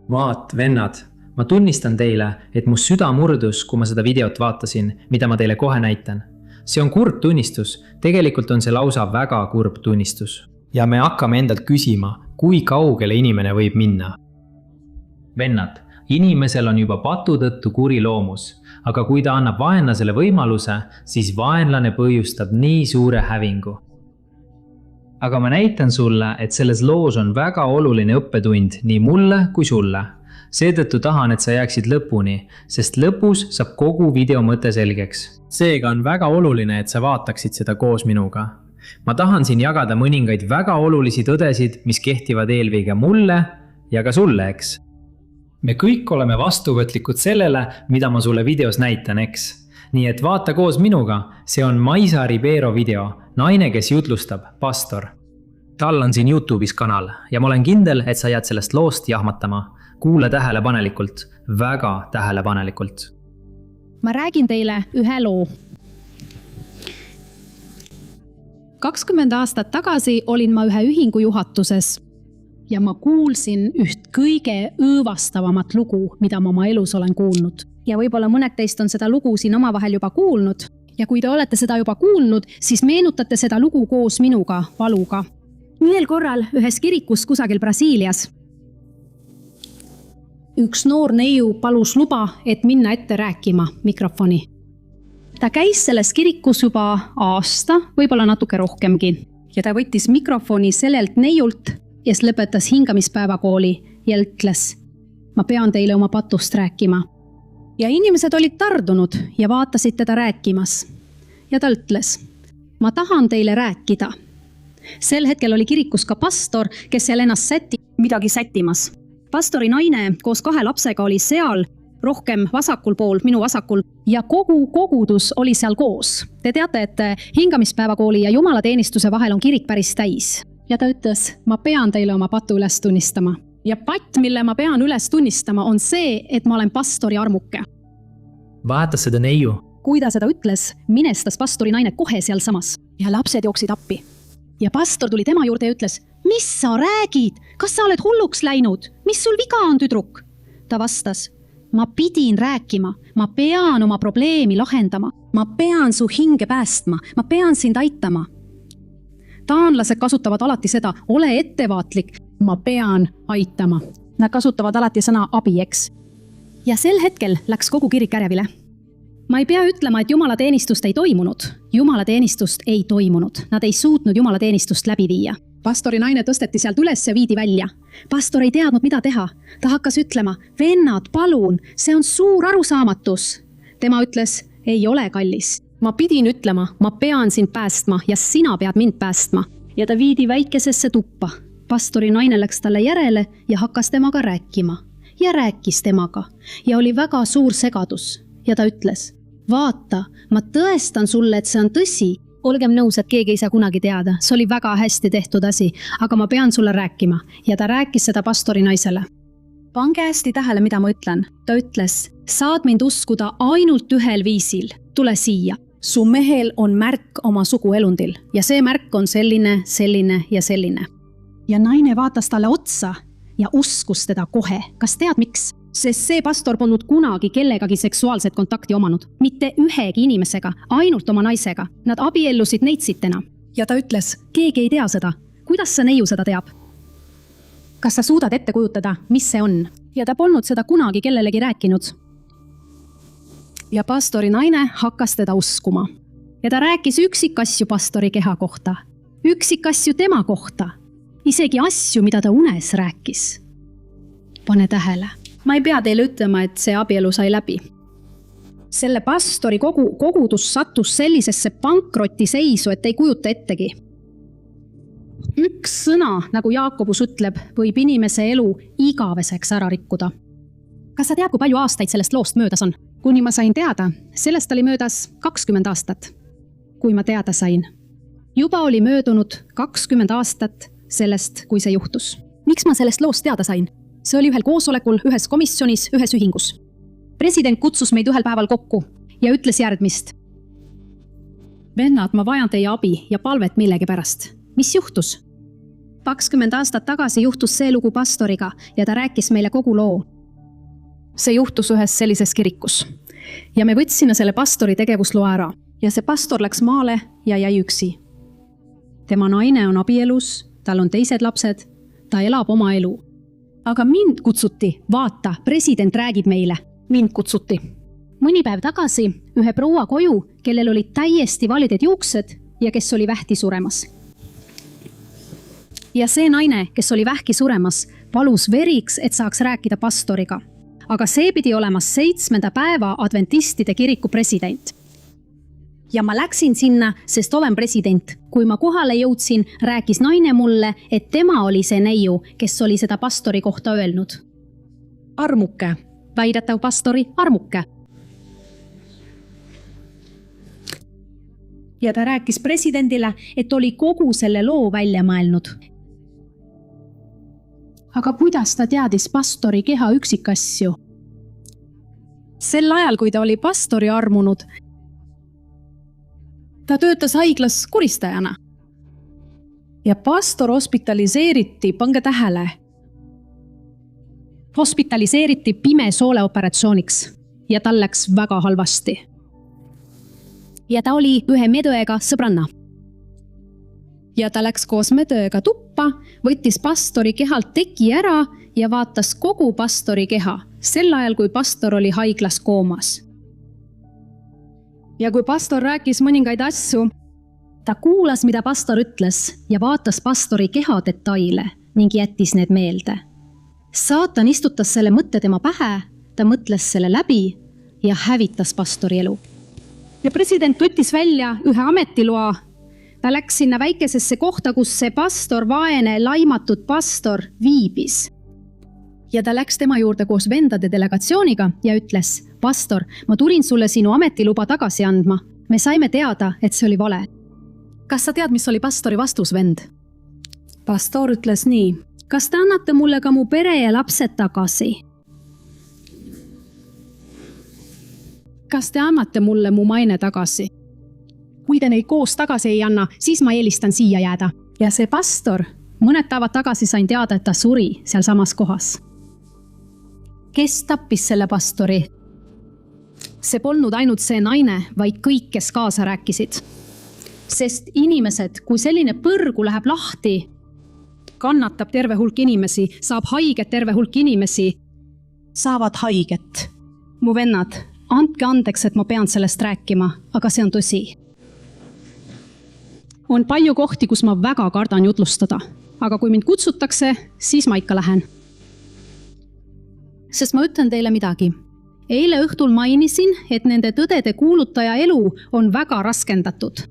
Vaat, vennad, ma tunnistan teile, et mu süda murdus, kui ma seda videot vaatasin, mida ma teile kohe näitan. See on kurb tunnistus, tegelikult on see lausa väga kurb tunnistus. Ja me hakkame endalt küsima, kui kaugele inimene võib minna. Vennad, inimesel on juba patu tõttu kuri loomus, aga kui ta annab vaenlasele võimaluse, siis vaenlane põhjustab nii suure hävingu. Aga ma näitan sulle, et selles loos on väga oluline õppetund nii mulle kui sulle. Seetõttu tahan, et sa jääksid lõpuni, sest lõpus saab kogu video mõte selgeks. Seega on väga oluline, et sa vaataksid seda koos minuga. Ma tahan siin jagada mõningaid väga olulisi tõdesid, mis kehtivad eelkõige mulle ja ka sulle, eks. Me kõik oleme vastuvõtlikud sellele, mida ma sulle videos näitan, eks. Nii et vaata koos minuga, see on Maisa Ribeiro video, naine, kes jutlustab, pastor. Tal on siin YouTube'is kanal ja ma olen kindel, et sa jääd sellest loost jahmatama. Kuule tähelepanelikult, väga tähelepanelikult. Ma räägin teile ühe loo. 20 aastat tagasi olin ma ühe ühingu juhatuses ja ma kuulsin üht kõige õõvastavamat lugu, mida ma oma elus olen kuulnud. Ja võib-olla mõned teist on seda lugu siin omavahel juba kuulnud. Ja kui te olete seda juba kuulnud, siis meenutate seda lugu koos minuga, valuga. Ühel korral ühes kirikus kusagil Brasiilias. Üks noor neiu palus luba, et minna ette rääkima mikrofoni. Ta käis selles kirikus juba aasta, võib-olla natuke rohkemgi. Ja ta võttis mikrofoni sellelt neiult, kes lõpetas hingamispäevakooli ja ütles, ma pean teile oma patust rääkima. Ja inimesed olid tardunud ja vaatasid teda rääkimas. Ja ta ütles, ma tahan teile rääkida. Sel hetkel oli kirikus ka pastor, kes seal ennast midagi sättimas. Pastori naine koos 2 lapsega oli seal, rohkem vasakul pool, minu vasakul, ja kogu kogudus oli seal koos. Te teate, et hingamispäevakooli ja jumalateenistuse vahel on kirik päris täis. Ja ta ütles, ma pean teile oma patu üles tunnistama. Ja patt, mille ma pean üles tunnistama, on see, et ma olen pastori armuke. Vaatas seda neiu. Kui ta seda ütles, minestas pastori naine kohe seal samas. Ja lapsed jooksid appi. Ja pastor tuli tema juurde ja ütles, mis sa räägid? Kas sa oled hulluks läinud? Mis sul viga on, tüdruk? Ta vastas, ma pidin rääkima. Ma pean oma probleemi lahendama. Ma pean su hinge päästma. Ma pean sind aitama. Taanlased kasutavad alati seda, ole ettevaatlik. Ma pean aitama. Nad kasutavad alati sõna abi, eks. Ja sel hetkel läks kogu kirik ärevile. Ma ei pea ütlema, et jumalateenistust ei toimunud. Jumalateenistust ei toimunud. Nad ei suutnud jumalateenistust läbi viia. Pastori naine tõsteti sealt üles ja viidi välja. Pastor ei teadnud, mida teha. Ta hakkas ütlema, vennad, palun, see on suur arusaamatus. Tema ütles, ei ole kallis. Ma pidin ütlema, ma pean sind päästma ja sina pead mind päästma. Ja ta viidi väikesesse tuppa. Pastori naine läks talle järele ja hakkas temaga rääkima. Ja rääkis temaga. Ja oli väga suur segadus. Ja ta ütles, vaata, ma tõestan sulle, et see on tõsi. Olgem nõus, et keegi ei saa kunagi teada. See oli väga hästi tehtud asi, aga ma pean sulle rääkima. Ja ta rääkis seda pastori naisele. Pange hästi tähele, mida ma ütlen. Ta ütles, saad mind uskuda ainult ühel viisil. Tule siia. Su mehel on märk oma suguelundil ja see märk on selline, selline ja selline. Ja naine vaatas talle otsa ja uskus teda kohe. Kas tead miks? Sest see pastor polnud kunagi kellegagi seksuaalset kontakti omanud. Mitte ühegi inimesega, ainult oma naisega. Nad abiellusid neitsitena. Ja ta ütles, keegi ei tea seda. Kuidas see neiu seda teab? Kas sa suudad ette kujutada, mis see on? Ja ta polnud seda kunagi kellelegi rääkinud. Ja pastori naine hakkas teda uskuma. Ja ta rääkis üksikasju pastori keha kohta. Üksikasju tema kohta. Isegi asju, mida ta unes rääkis. Pane tähele. Ma ei pea teile ütlema, et see abielu sai läbi. Selle pastori kogudus sattus sellisesse pankrotti seisu, et ei kujuta ettegi. Üks sõna, nagu Jaakobus ütleb, võib inimese elu igaveseks ära rikkuda. Kas sa tead, kui palju aastaid sellest loost möödas on? Kuni ma sain teada, sellest oli möödas 20 aastat, kui ma teada sain. Juba oli möödunud 20 aastat sellest, kui see juhtus. Miks ma sellest loost teada sain? See oli ühel koosolekul, ühes komisjonis, ühes ühingus. President kutsus meid ühel päeval kokku ja ütles järgmist. Vennad, ma vajan teie abi ja palvet millegi pärast. Mis juhtus? 20 aastat tagasi juhtus see lugu pastoriga ja ta rääkis meile kogu loo. See juhtus ühes sellises kirikus ja me võtsime selle pastori tegevusloa ära ja see pastor läks maale ja jäi üksi. Tema naine on abielus, tal on teised lapsed, ta elab oma elu. Aga mind kutsuti, vaata, president räägib meile. Mind kutsuti. Mõni päev tagasi ühe proua koju, kellel olid täiesti valided juuksed ja kes oli vähki suremas. Ja see naine, kes oli vähki suremas, palus veriks, et saaks rääkida pastoriga. Aga see pidi olema 7. päeva adventistide kiriku president. Ja ma läksin sinna, sest olen president. Kui ma kohale jõudsin, rääkis naine mulle, et tema oli see neiu, kes oli seda pastori kohta öelnud. Armuke, väidetav pastori Armuke. Ja ta rääkis presidendile, et oli kogu selle loo välja mõelnud. Aga kuidas ta teadis pastori keha üksikasju? Sel ajal, kui ta oli pastori armunud, ta töötas haiglas kuristajana. Ja pastor hospitaliseeriti, pange tähele. Hospitaliseeriti pimesoole operatsiooniks ja tal läks väga halvasti. Ja ta oli ühe medõega sõbranna. Ja ta läks koos medõega tuppa, võttis pastori kehalt teki ära ja vaatas kogu pastori keha, sel ajal, kui pastor oli haiglas koomas. Ja kui pastor rääkis mõningaid asju, ta kuulas, mida pastor ütles ja vaatas pastori keha detaile ning jättis need meelde. Saatan istutas selle mõtte tema pähe, ta mõtles selle läbi ja hävitas pastori elu. Ja president võttis välja ühe ametiloa. Ta läks sinna väikesesse kohta, kus see pastor, vaene, laimatud pastor viibis. Ja ta läks tema juurde koos vendade delegatsiooniga ja ütles, pastor, ma tulin sulle sinu ametiluba tagasi andma. Me saime teada, et see oli vale. Kas sa tead, mis oli pastori vastus, vend? Pastor ütles nii, kas te annate mulle ka mu pere ja lapsed tagasi? Kas te annate mulle mu maine tagasi? Kui te neid koos tagasi ei anna, siis ma eelistan siia jääda. Ja see pastor, mõned päevad tagasi sain teada, et ta suri seal samas kohas. Kes tappis selle pastori? See polnud ainult see naine, vaid kõik, kes kaasa rääkisid. Sest inimesed, kui selline põrgu läheb lahti, kannatab terve hulk inimesi, saab haiget terve hulk inimesi, saavad haiget. Mu vennad, andke andeks, et ma pean sellest rääkima, aga see on tõsi. On palju kohti, kus ma väga kardan jutlustada, aga kui mind kutsutakse, siis ma ikka lähen. Sest ma ütlen teile midagi. Eile õhtul mainisin, et nende tõdede kuulutaja elu on väga raskendatud.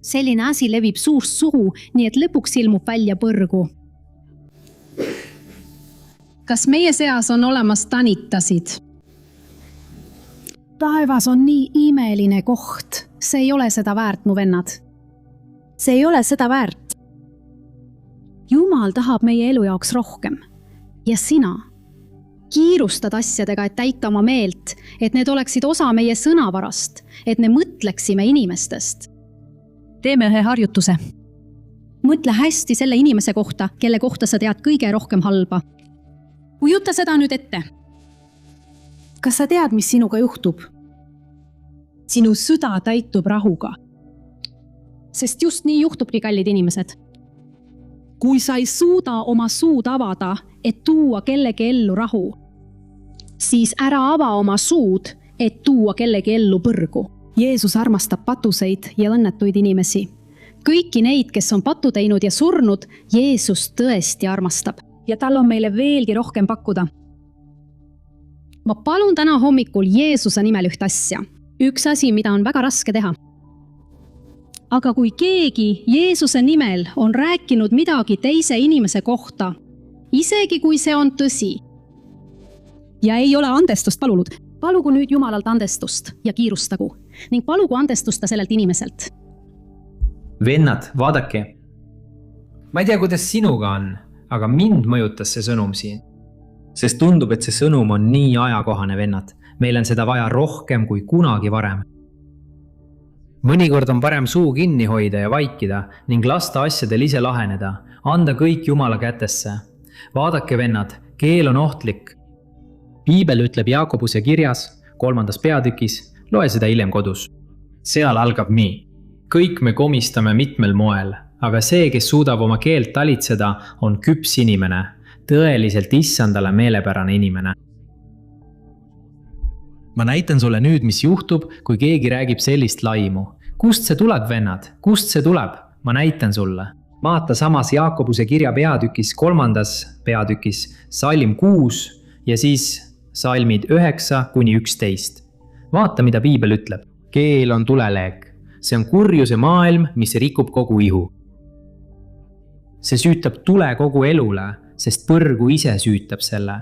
Selline asi levib suust suhu, nii et lõpuks ilmub välja põrgu. Kas meie seas on olemas tanitasid? Taevas on nii imeline koht. See ei ole seda väärt, mu vennad. See ei ole seda väärt. Jumal tahab meie elu jaoks rohkem. Ja sina kiirustad asjadega, et täita oma meelt, et need oleksid osa meie sõnavarast, et ne mõtleksime inimestest. Teeme ühe harjutuse. Mõtle hästi selle inimese kohta, kelle kohta sa tead kõige rohkem halba. Kujuta seda nüüd ette. Kas sa tead, mis sinuga juhtub? Sinu süda täitub rahuga. Sest just nii juhtubki, kallid inimesed. Kui sa ei suuda oma suud avada, et tuua kellegi ellu rahu, siis ära ava oma suud, et tuua kellegi ellu põrgu. Jeesus armastab patuseid ja õnnetuid inimesi. Kõiki neid, kes on patu teinud ja surnud, Jeesus tõesti armastab. Ja tal on meile veelgi rohkem pakkuda. Ma palun täna hommikul Jeesuse nimel üht asja. Üks asi, mida on väga raske teha. Aga kui keegi Jeesuse nimel on rääkinud midagi teise inimese kohta, isegi kui see on tõsi, ja ei ole andestust palunud, palugu nüüd Jumalalt andestust ja kiirustagu ning palugu andestusta sellelt inimeselt. Vennad, vaadake. Ma ei tea, kuidas sinuga on, aga mind mõjutas see sõnum siin. Sest tundub, et see sõnum on nii ajakohane, vennad. Meil on seda vaja rohkem kui kunagi varem. mõnikord on parem suu kinni hoida ja vaikida ning lasta asjadel ise laheneda, anda kõik Jumala kätesse. Vaadake, vennad, keel on ohtlik. Piibel ütleb Jaakobuse kirjas 3. peatükis, loe seda hiljem kodus. Seal algab nii. Kõik me komistame mitmel moel, aga see, kes suudab oma keelt talitseda, on küps inimene, tõeliselt issandale meelepärane inimene. Ma näitan sulle nüüd, mis juhtub, kui keegi räägib sellist laimu. Kust see tuleb, vennad? Kust see tuleb? Ma näitan sulle. Vaata samas Jaakobuse kirja peatükis 3. peatükis salm 6 ja siis salmid 9-11. Vaata, mida Piibel ütleb. Keel on tuleleek. See on kurjuse maailm, mis rikub kogu ihu. See süütab tule kogu elule, sest põrgu ise süütab selle.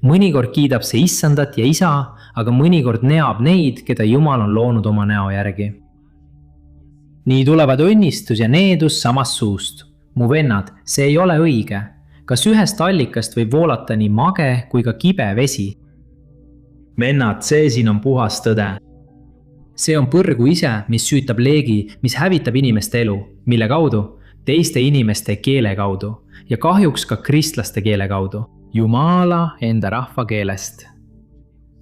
Mõnikord kiidab see issandat ja isa, aga mõnikord neab neid, keda Jumal on loonud oma näo järgi. Nii tulevad õnnistus ja needus samast suust. Mu vennad, see ei ole õige. Kas ühest allikast võib voolata nii mage kui ka kibe vesi? Vennad, see siin on puhas tõde. See on põrgu ise, mis süütab leegi, mis hävitab inimeste elu, mille kaudu? Teiste inimeste keele kaudu ja kahjuks ka kristlaste keele kaudu. Jumala enda rahva keelest.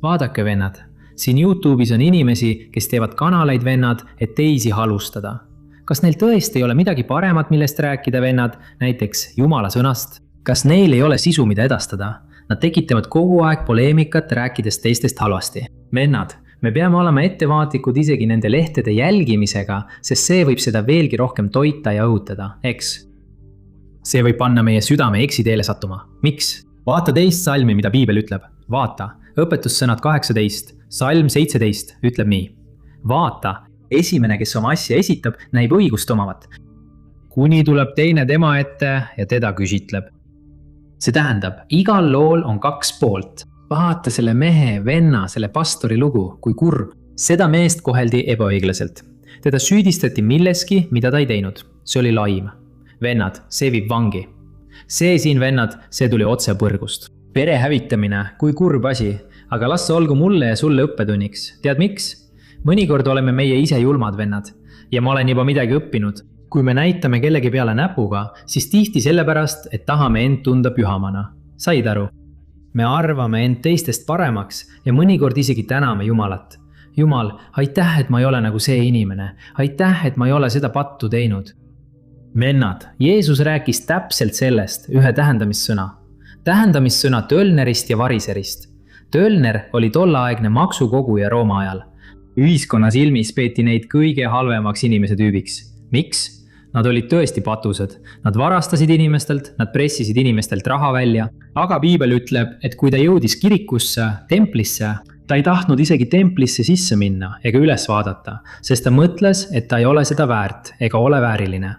Vaadake, vennad, siin YouTube'is on inimesi, kes teevad kanaleid, vennad, et teisi halustada. Kas neil tõesti ei ole midagi paremat, millest rääkida, vennad, näiteks Jumala sõnast? Kas neil ei ole sisu, mida edastada? Nad tekitavad kogu aeg poleemikat, rääkides teistest halvasti. Vennad, me peame olema ettevaatlikud isegi nende lehtede jälgimisega, sest see võib seda veelgi rohkem toita ja õhutada, eks? See võib panna meie südame eksiteele sattuma. Miks? Vaata teist salmi, mida Piibel ütleb. Vaata, õpetussõnad 18, salm 17 ütleb nii. Vaata, esimene, kes oma asja esitab, näib õigust omavat. Kuni tuleb teine tema ette ja teda küsitleb. See tähendab, igal lool on 2 poolt. Vaata selle mehe, venna, selle pastori lugu, kui kurb. Seda meest koheldi ebaõiglaselt. Teda süüdistati milleski, mida ta ei teinud. See oli laim. Vennad, see viib vangi. See siin, vennad, see tuli otse põrgust. Pere hävitamine, kui kurb asi, aga las see olgu mulle ja sulle õppetunniks. Tead miks? Mõnikord oleme meie ise julmad, vennad. Ja ma olen juba midagi õppinud. Kui me näitame kellegi peale näpuga, siis tihti sellepärast, et tahame end tunda pühamana. Said aru? Me arvame end teistest paremaks ja mõnikord isegi täname Jumalat. Jumal, aitäh, et ma ei ole nagu see inimene. Aitäh, et ma ei ole seda pattu teinud. Vennad, Jeesus rääkis täpselt sellest ühe tähendamissõna. Tähendamissõna tölnerist ja variserist. Tölner oli tollaegne maksukoguja Rooma ajal. Ühiskonna silmis peeti neid kõige halvemaks inimese tüübiks. Miks? Nad olid tõesti patused. Nad varastasid inimestelt, nad pressisid inimestelt raha välja. Aga Piibel ütleb, et kui ta jõudis kirikusse, templisse, ta ei tahtnud isegi templisse sisse minna ega üles vaadata, sest ta mõtles, et ta ei ole seda väärt ega ole vääriline.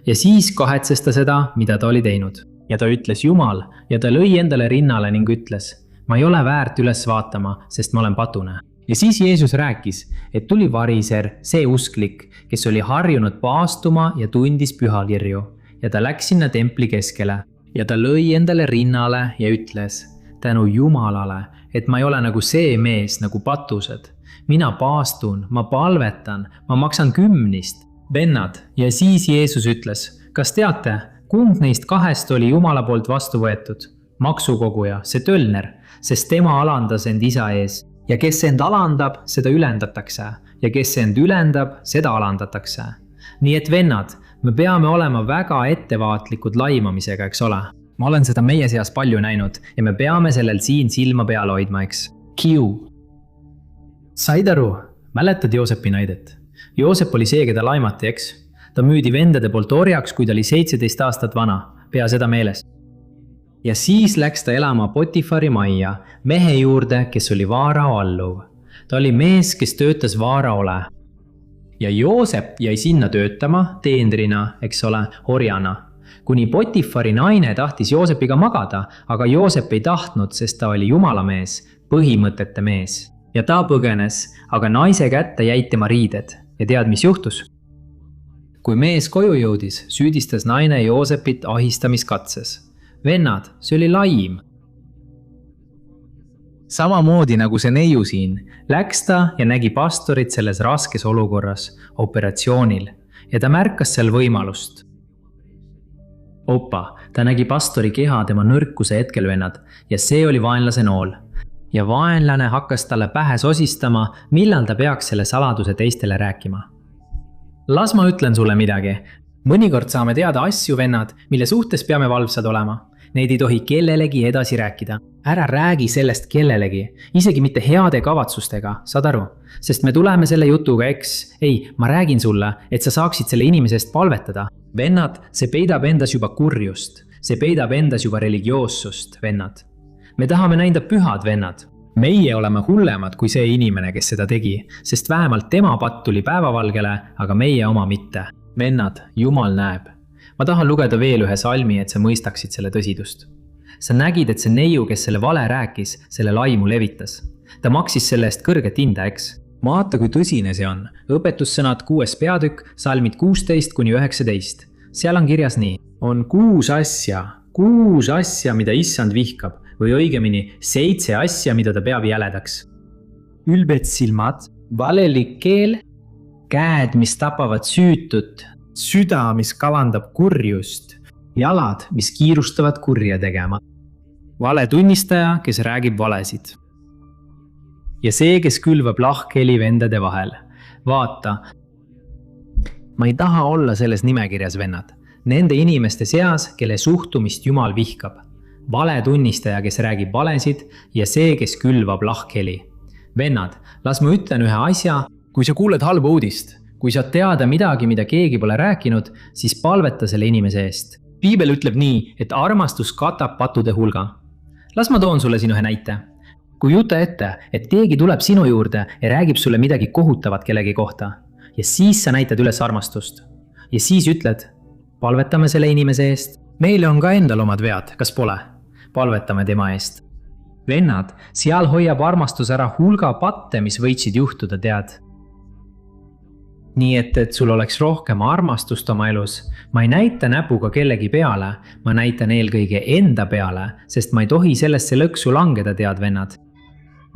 Ja siis kahetses ta seda, mida ta oli teinud. Ja ta ütles Jumal ja ta lõi endale rinnale ning ütles, ma ei ole väärt üles vaatama, sest ma olen patune. Ja siis Jeesus rääkis, et tuli variser, see usklik, kes oli harjunud paastuma ja tundis pühakirju. Ja ta läks sinna templi keskele ja ta lõi endale rinnale ja ütles, tänu Jumalale, et ma ei ole nagu see mees nagu patused. Mina paastun, ma palvetan, ma maksan 10. Vennad, ja siis Jeesus ütles, kas teate, kumb neist 2 oli Jumala poolt vastu võetud? Maksukoguja, see tölner, sest tema alandas end isa ees. Ja kes end alandab, seda ülendatakse. Ja kes end ülendab, seda alandatakse. Nii et vennad, me peame olema väga ettevaatlikud laimamisega, eks ole? Ma olen seda meie seas palju näinud ja me peame sellel siin silma peal hoidma, eks? Kiu. Said aru? Mäletad Joosepi näidet? Joosep oli see, keda laimati, eks? Ta müüdi vendade poolt orjaks, kui ta oli 17 aastat vana. Pea seda meeles. Ja siis läks ta elama Potifari majja, mehe juurde, kes oli Vaarao alluv. Ta oli mees, kes töötas Vaaraole. Ja Joosep jäi sinna töötama teenrina, eks ole, orjana. Kuni Potifari naine tahtis Joosepiga magada, aga Joosep ei tahtnud, sest ta oli Jumala mees, põhimõtete mees. Ja ta põgenes, aga naise kätte jäid tema riided. Ja tead, mis juhtus? Kui mees koju jõudis, süüdistas naine Joosepit ahistamiskatses. Vennad, see oli laim. Samamoodi nagu see neiu siin. Läks ta ja nägi pastorit selles raskes olukorras, operatsioonil, ja ta märkas seal võimalust. Opa, ta nägi pastori keha tema nõrkuse hetkel, vennad, ja see oli vaenlase nool. Ja vaenlane hakkas talle pähe sosistama, millal ta peaks selle saladuse teistele rääkima. Las ma ütlen sulle midagi. Mõnikord saame teada asju, vennad, mille suhtes peame valvsad olema. Neid ei tohi kellelegi edasi rääkida. Ära räägi sellest kellelegi, isegi mitte heade kavatsustega, saad aru? Sest me tuleme selle jutuga, eks? Ei, ma räägin sulle, et sa saaksid selle inimesest palvetada. Vennad, see peidab endas juba kurjust. See peidab endas juba religioossust, vennad. Me tahame näida pühad, vennad. Meie oleme hullemad kui see inimene, kes seda tegi, sest vähemalt tema patt tuli päevavalgele, aga meie oma mitte. Vennad, Jumal näeb. Ma tahan lugeda veel ühe salmi, et sa mõistaksid selle tõsidust. Sa nägid, et see neiu, kes selle vale rääkis, selle laimu levitas. Ta maksis selle eest kõrget hinda, eks? Vaata, kui tõsine see on. Õpetussõnad 6. peatükk, salmid 16–19. Seal on kirjas nii. On 6 asja, mida issand vihkab, või õigemini 7 asja, mida ta peab jäledaks. Ülbed silmad, valelik keel, käed, mis tapavad süütut, süda, mis kavandab kurjust, jalad, mis kiirustavad kurja tegema, vale tunnistaja, kes räägib valesid. Ja see, kes külvab lahkheli vendade vahel. Vaata, ma ei taha olla selles nimekirjas, vennad. Nende inimeste seas, kelle suhtumist Jumal vihkab. Vale tunnistaja, kes räägib valesid ja see, kes külvab lahkheli. Vennad, las ma ütlen ühe asja. Kui sa kuuled halba uudist, kui sa teada midagi, mida keegi pole rääkinud, siis palveta selle inimese eest. Piibel ütleb nii, et armastus katab pattude hulga. Las ma toon sulle siin ühe näite. Kui juta ette, et keegi tuleb sinu juurde ja räägib sulle midagi kohutavat kellegi kohta ja siis sa näitad üles armastust ja siis ütled, palvetame selle inimese eest. Meile on ka endal omad vead, kas pole? Palvetame tema eest. Vennad, seal hoiab armastus ära hulga patte, mis võitsid juhtuda, tead. Nii et sul oleks rohkem armastust oma elus. Ma ei näita näpuga kellegi peale, ma näitan eelkõige enda peale, sest ma ei tohi sellesse lõksu langeda, tead, vennad.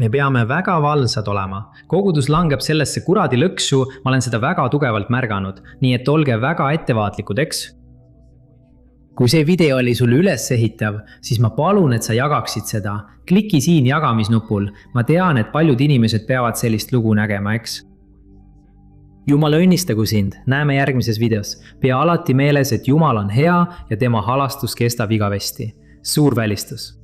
Me peame väga valvsad olema. Kogudus langeb sellesse kuradi lõksu, ma olen seda väga tugevalt märganud, nii et olge väga ettevaatlikud, eks? Kui see video oli sulle ülesehitav, siis ma palun, et sa jagaksid seda. Kliki siin jagamisnupul. Ma tean, et paljud inimesed peavad sellist lugu nägema, eks? Jumal õnnistagu sind. Näeme järgmises videos. Pea alati meeles, et Jumal on hea ja tema halastus kestab igavesti. Suur välistus!